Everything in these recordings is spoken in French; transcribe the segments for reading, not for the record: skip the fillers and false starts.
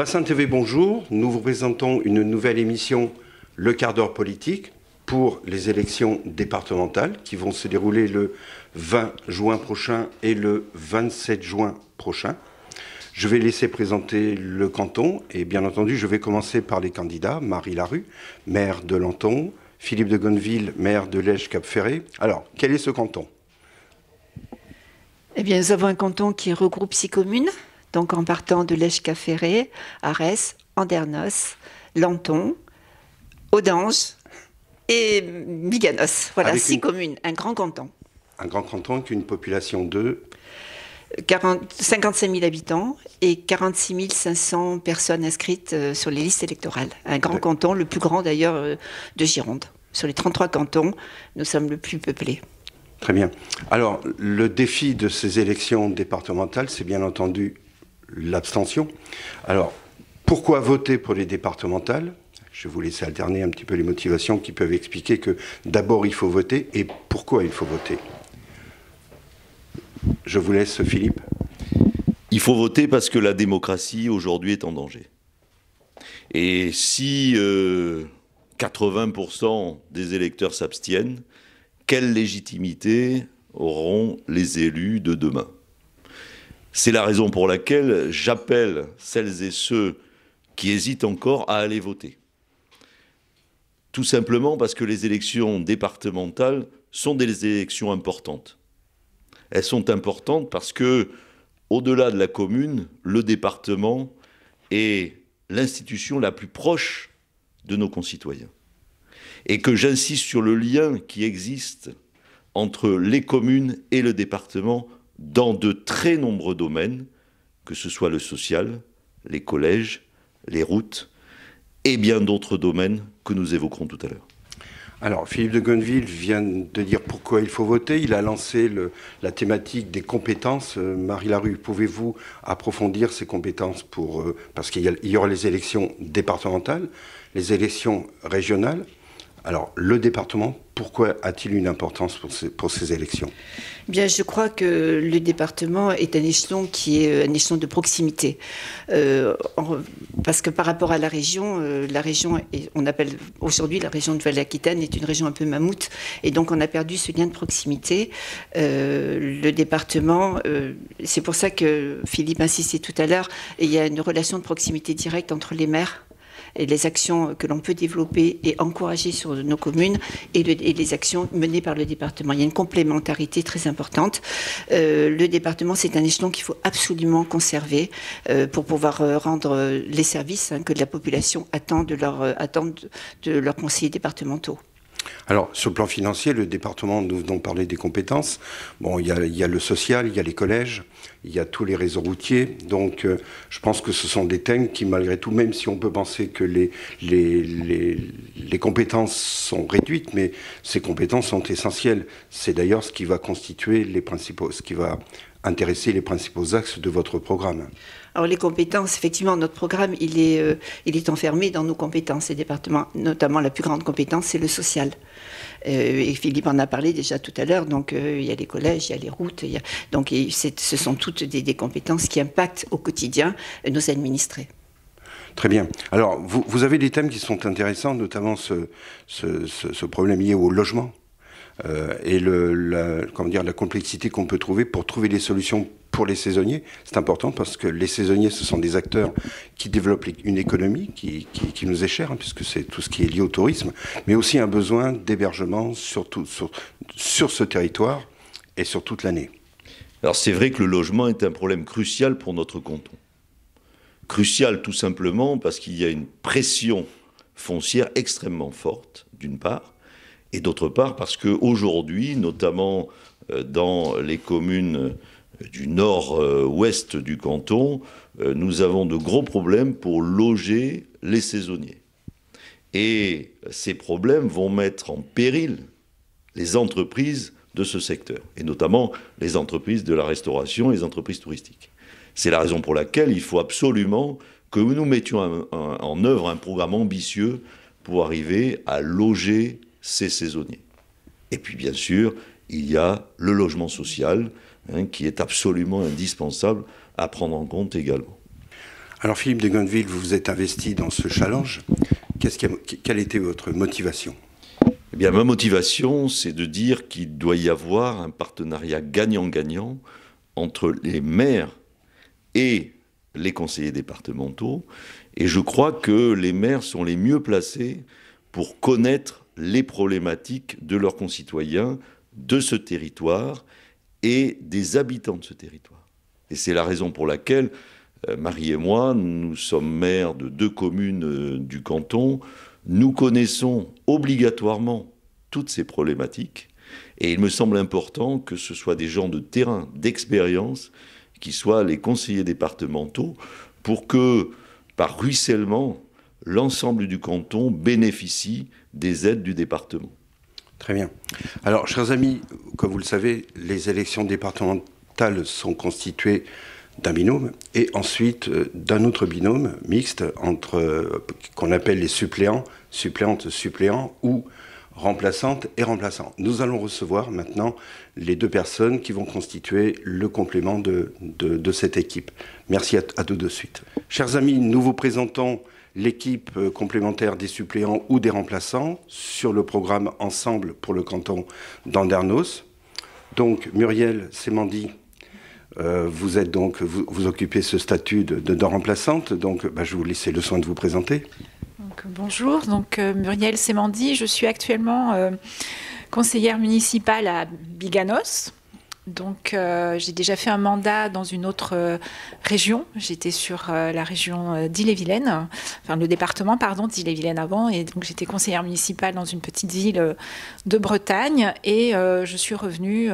Bassin TV, bonjour. Nous vous présentons une nouvelle émission, Le quart d'heure politique, pour les élections départementales qui vont se dérouler le 20 juin prochain et le 27 juin prochain. Je vais laisser présenter le canton et bien entendu, je vais commencer par les candidats. Marie Larue, maire de Lanton, Philippe de Gonneville, maire de Lège-Cap-Ferré. Alors, quel est ce canton ? Eh bien, nous avons un canton qui regroupe 6 communes, donc en partant de Lège-Cap-Ferré, Arès, Andernos, Lanton, Audange et Biganos. Voilà, 6 communes, un grand canton. Un grand canton avec une population de 55 000 habitants et 46 500 personnes inscrites sur les listes électorales. Un grand canton, le plus grand d'ailleurs de Gironde. Sur les 33 cantons, nous sommes le plus peuplés. Très bien. Alors, le défi de ces élections départementales, c'est bien entendu l'abstention. Alors, pourquoi voter pour les départementales ? Je vais vous laisser alterner un petit peu les motivations qui peuvent expliquer que d'abord il faut voter et pourquoi il faut voter. Je vous laisse, Philippe. Il faut voter parce que la démocratie aujourd'hui est en danger. Et si 80% des électeurs s'abstiennent, quelle légitimité auront les élus de demain ? C'est la raison pour laquelle j'appelle celles et ceux qui hésitent encore à aller voter. Tout simplement parce que les élections départementales sont des élections importantes. Elles sont importantes parce que, au-delà de la commune, le département est l'institution la plus proche de nos concitoyens. Et que j'insiste sur le lien qui existe entre les communes et le département dans de très nombreux domaines, que ce soit le social, les collèges, les routes, et bien d'autres domaines que nous évoquerons tout à l'heure. Alors, Philippe de Gonneville vient de dire pourquoi il faut voter. Il a lancé la thématique des compétences. Marie Larue, pouvez-vous approfondir ces compétences parce qu'il y aura les élections départementales, les élections régionales. Alors, le département, pourquoi a-t-il une importance pour ces élections ? Bien, je crois que le département est un échelon qui est un échelon de proximité. Parce que par rapport à la région, on appelle aujourd'hui la région de Nouvelle-Aquitaine, est une région un peu mammouth, et donc on a perdu ce lien de proximité. Le département, c'est pour ça que Philippe insistait tout à l'heure, il y a une relation de proximité directe entre les maires et les actions que l'on peut développer et encourager sur nos communes et les actions menées par le département. Il y a une complémentarité très importante. Le département, c'est un échelon qu'il faut absolument conserver pour pouvoir rendre les services que la population attend de leurs conseillers départementaux. Alors, sur le plan financier, le département, nous venons parler des compétences. Bon, il y a le social, il y a les collèges, il y a tous les réseaux routiers. Donc, je pense que ce sont des thèmes qui, malgré tout, même si on peut penser que les compétences sont réduites, mais ces compétences sont essentielles. C'est d'ailleurs ce qui va constituer ce qui va intéresser les principaux axes de votre programme. Alors les compétences, effectivement, notre programme, il est enfermé dans nos compétences et départements. Notamment, la plus grande compétence, c'est le social. Et Philippe en a parlé déjà tout à l'heure. Donc, il y a les collèges, il y a les routes. Ce sont toutes des compétences qui impactent au quotidien nos administrés. Très bien. Alors, vous avez des thèmes qui sont intéressants, notamment ce problème lié au logement et la complexité qu'on peut trouver pour trouver des solutions pour les saisonniers. C'est important parce que les saisonniers, ce sont des acteurs qui développent une économie qui nous est chère, puisque c'est tout ce qui est lié au tourisme, mais aussi un besoin d'hébergement sur ce territoire et sur toute l'année. Alors c'est vrai que le logement est un problème crucial pour notre canton. Crucial tout simplement parce qu'il y a une pression foncière extrêmement forte, d'une part, et d'autre part parce qu'aujourd'hui, notamment dans les communes du nord-ouest du canton, nous avons de gros problèmes pour loger les saisonniers. Et ces problèmes vont mettre en péril les entreprises de ce secteur, et notamment les entreprises de la restauration et les entreprises touristiques. C'est la raison pour laquelle il faut absolument que nous mettions en œuvre un programme ambitieux pour arriver à loger ces saisonniers. Et puis bien sûr, il y a le logement social, qui est absolument indispensable à prendre en compte également. Alors Philippe de Gonneville, vous vous êtes investi dans ce challenge. Quelle était votre motivation ? Eh bien, ma motivation, c'est de dire qu'il doit y avoir un partenariat gagnant-gagnant entre les maires et les conseillers départementaux. Et je crois que les maires sont les mieux placés pour connaître les problématiques de leurs concitoyens, de ce territoire et des habitants de ce territoire. Et c'est la raison pour laquelle Marie et moi, nous sommes maires de 2 communes du canton. Nous connaissons obligatoirement toutes ces problématiques. Et il me semble important que ce soit des gens de terrain, d'expérience, qui soient les conseillers départementaux, pour que, par ruissellement, l'ensemble du canton bénéficie des aides du département. Très bien. Alors, chers amis, comme vous le savez, les élections départementales sont constituées d'un binôme et ensuite d'un autre binôme mixte qu'on appelle les suppléants, suppléantes, suppléants ou remplaçantes et remplaçants. Nous allons recevoir maintenant les 2 personnes qui vont constituer le complément de cette équipe. Merci à tout de suite. Chers amis, nous vous présentons l'équipe complémentaire des suppléants ou des remplaçants sur le programme Ensemble pour le canton d'Andernos. Donc Muriel Semandi, vous occupez ce statut de remplaçante, donc je vais vous laisser le soin de vous présenter. Donc, bonjour, Muriel Semandi, je suis actuellement conseillère municipale à Biganos. Donc j'ai déjà fait un mandat dans une autre région, j'étais sur la région d'Ille-et-Vilaine, enfin le département d'Ille-et-Vilaine avant, et donc j'étais conseillère municipale dans une petite ville de Bretagne et je suis revenue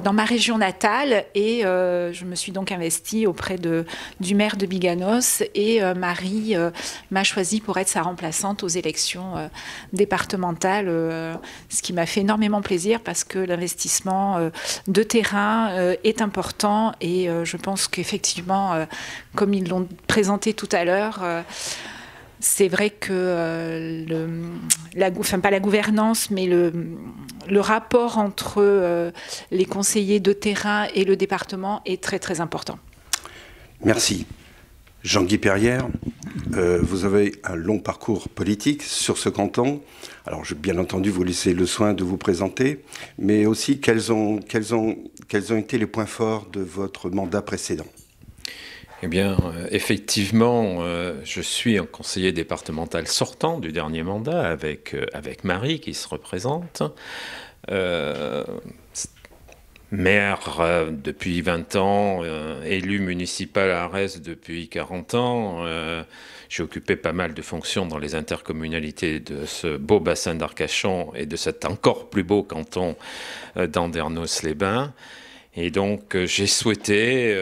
dans ma région natale et je me suis donc investie auprès du maire de Biganos et Marie m'a choisie pour être sa remplaçante aux élections départementales, ce qui m'a fait énormément plaisir parce que l'investissement de terrain est important et je pense qu'effectivement, comme ils l'ont présenté tout à l'heure, c'est vrai que pas la gouvernance, mais le rapport entre les conseillers de terrain et le département est très très important. Merci. Jean-Guy Perrière, vous avez un long parcours politique sur ce canton. Alors, je vais bien entendu vous laisser le soin de vous présenter, mais aussi quels ont été les points forts de votre mandat précédent ? Eh bien, effectivement, je suis un conseiller départemental sortant du dernier mandat avec Marie qui se représente. Maire depuis 20 ans, élu municipal à Arès depuis 40 ans. J'ai occupé pas mal de fonctions dans les intercommunalités de ce beau bassin d'Arcachon et de cet encore plus beau canton d'Andernos-les-Bains. Et donc, j'ai souhaité,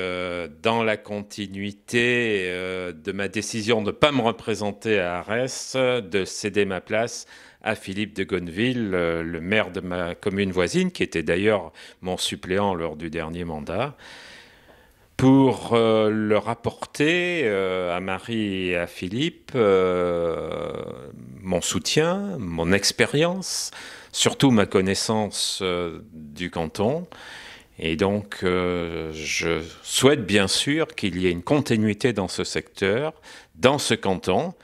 dans la continuité de ma décision de ne pas me représenter à Arès, de céder ma place à Philippe de Gonneville, le maire de ma commune voisine, qui était d'ailleurs mon suppléant lors du dernier mandat, pour leur apporter à Marie et à Philippe mon soutien, mon expérience, surtout ma connaissance du canton. Et donc, je souhaite bien sûr qu'il y ait une continuité dans ce secteur, dans ce canton.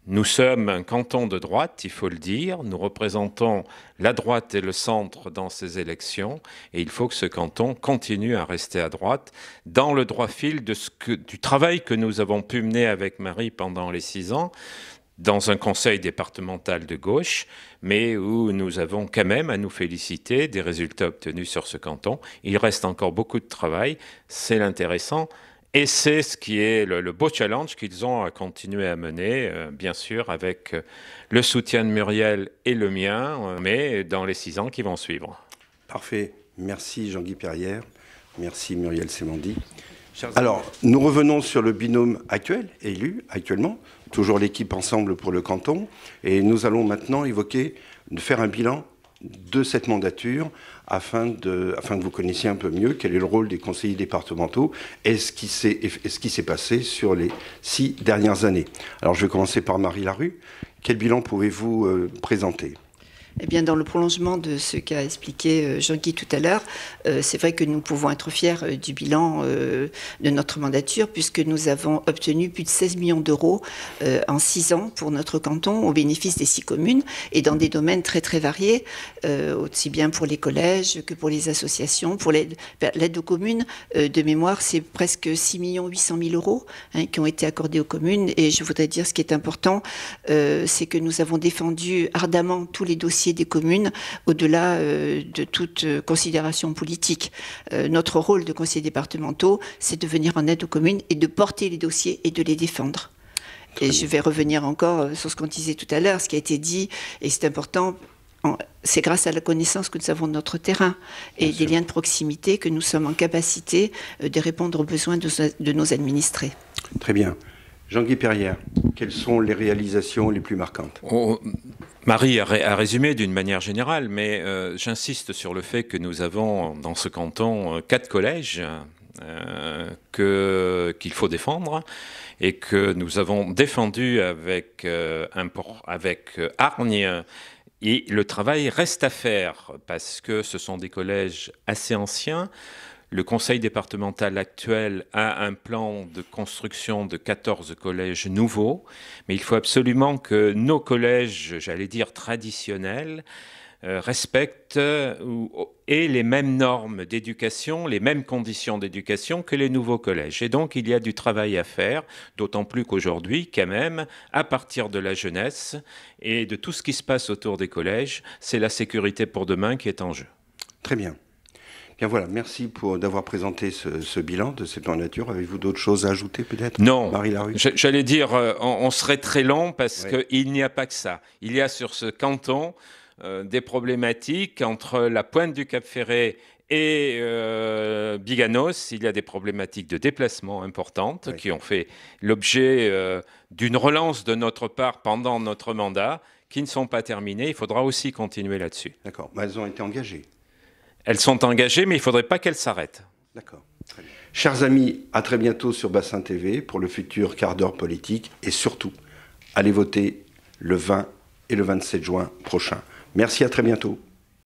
Nous sommes un canton de droite, il faut le dire. Nous représentons la droite et le centre dans ces élections. Et il faut que ce canton continue à rester à droite, dans le droit fil du travail que nous avons pu mener avec Marie pendant les 6 ans, dans un conseil départemental de gauche, mais où nous avons quand même à nous féliciter des résultats obtenus sur ce canton. Il reste encore beaucoup de travail, c'est l'intéressant, et c'est ce qui est le beau challenge qu'ils ont à continuer à mener, bien sûr, avec le soutien de Muriel et le mien, mais dans les 6 ans qui vont suivre. Parfait. Merci Jean-Guy Perrière. Merci Muriel Semandi. Alors, nous revenons sur le binôme actuel, élu actuellement, toujours l'équipe Ensemble pour le canton, et nous allons maintenant faire un bilan de cette mandature afin que vous connaissiez un peu mieux quel est le rôle des conseillers départementaux et ce qui s'est passé sur les 6 dernières années. Alors, je vais commencer par Marie Larue. Quel bilan pouvez-vous présenter ? Eh bien, dans le prolongement de ce qu'a expliqué Jean-Guy tout à l'heure, c'est vrai que nous pouvons être fiers du bilan de notre mandature, puisque nous avons obtenu plus de 16 millions d'euros en 6 ans pour notre canton, au bénéfice des 6 communes, et dans des domaines très très variés, aussi bien pour les collèges que pour les associations, pour l'aide aux communes. De mémoire, c'est presque 6 800 000 euros qui ont été accordés aux communes. Et je voudrais dire, ce qui est important, c'est que nous avons défendu ardemment tous les dossiers des communes, au-delà de toute considération politique. Notre rôle de conseillers départementaux, c'est de venir en aide aux communes et de porter les dossiers et de les défendre. Et je vais revenir encore sur ce qu'on disait tout à l'heure, ce qui a été dit, et c'est important. C'est grâce à la connaissance que nous avons de notre terrain et des liens de proximité que nous sommes en capacité de répondre aux besoins de nos administrés. Très bien. Jean-Guy Perrière, quelles sont les réalisations les plus marquantes? Marie a résumé d'une manière générale, mais j'insiste sur le fait que nous avons dans ce canton 4 collèges qu'il faut défendre et que nous avons défendu avec hargne. Et le travail reste à faire parce que ce sont des collèges assez anciens. Le conseil départemental actuel a un plan de construction de 14 collèges nouveaux, mais il faut absolument que nos collèges, j'allais dire traditionnels, respectent et les mêmes normes d'éducation, les mêmes conditions d'éducation que les nouveaux collèges. Et donc, il y a du travail à faire, d'autant plus qu'aujourd'hui, quand même, à partir de la jeunesse et de tout ce qui se passe autour des collèges, c'est la sécurité pour demain qui est en jeu. Très bien. Bien voilà, merci d'avoir présenté ce bilan de cette mandature. Avez-vous d'autres choses à ajouter peut-être? Non, Marie Larue. J'allais dire, on serait très long parce qu'il n'y a pas que ça. Il y a sur ce canton des problématiques entre la pointe du Cap-Ferret et Biganos. Il y a des problématiques de déplacement importantes qui ont fait l'objet d'une relance de notre part pendant notre mandat, qui ne sont pas terminées. Il faudra aussi continuer là-dessus. D'accord, mais elles ont été engagées. Elles sont engagées, mais il ne faudrait pas qu'elles s'arrêtent. D'accord. Très bien. Chers amis, à très bientôt sur Bassin TV pour le futur quart d'heure politique. Et surtout, allez voter le 20 et le 27 juin prochain. Merci, à très bientôt.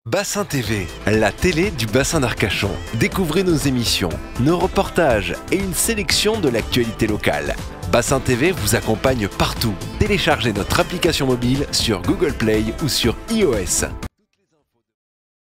Bassin TV, la télé du bassin d'Arcachon. Découvrez nos émissions, nos reportages et une sélection de l'actualité locale. Bassin TV vous accompagne partout. Téléchargez notre application mobile sur Google Play ou sur iOS.